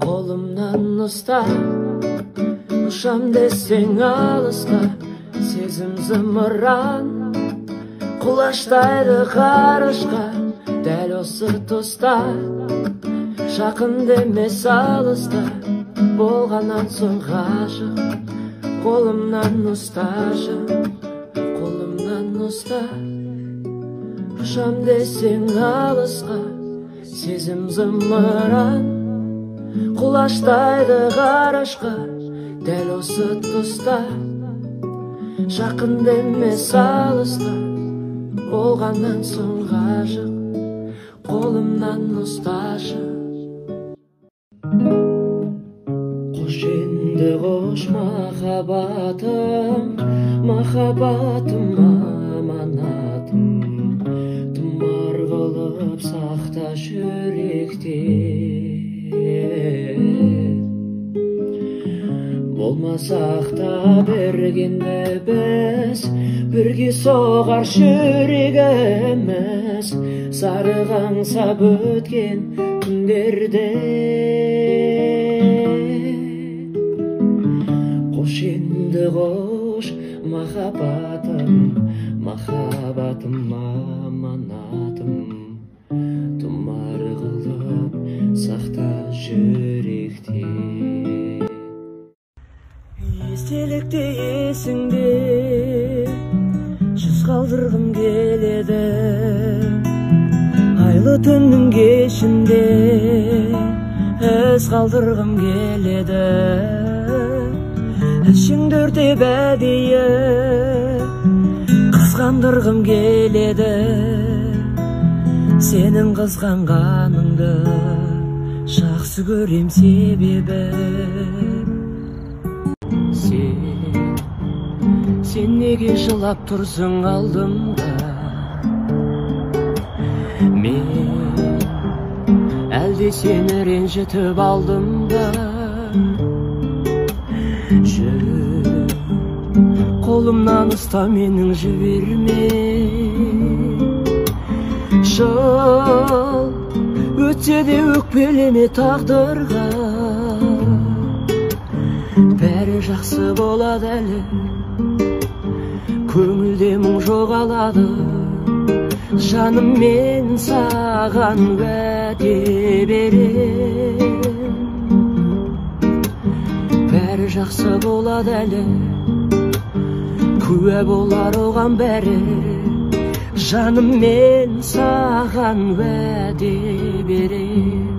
Kolumdan usta, uşam desең алыста, сезім зымыран құлаштайды қарышқа. Дәл осы тұста, жақын демес алыста, болғаннан соң ғашық. Қолымнан ұсташы, қолымнан ұста, ұшам десең алысқа, сезім зымыран құлаштайды ғарышқа. Дәл осы тұста, жақын демес алыста, болғаннан соң ғашық. Қолымнан ұсташы. Қош енді қош махаббатым, махаббатым аманатым, тұмар қылып сақта жүректе. Болмасақ та бергенде біз, бірге соғар жүрегіміз, сарғаңсап өткен күндерде. Қош енді қош махаббатым, махаббатым аманатым, тұмар қылып сақта жүректе. Естелікте есіңде жүз қалдырғым келеді, айлы түннің кешінде із қалдырғым келеді. Ішіңді өртеп әдейі қызғандырғым келеді, сенің қызғанғаныңды жақсы көрем себебі. Сен неге жылап тұрсың алдымда? Мен әлде сені ренжітіп алдым ба? Жүр, қолымнан ұста, менің жіберме. Жыл өтсе де өкпелеме тағдырға, бәрі жақсы болады әлі, көңілде мұң жоғалады. Жаным, мен саған уәде берем, бәрі жақсы болады әлі, куә болар оған бәрі. Жаным, мен саған уәде берем.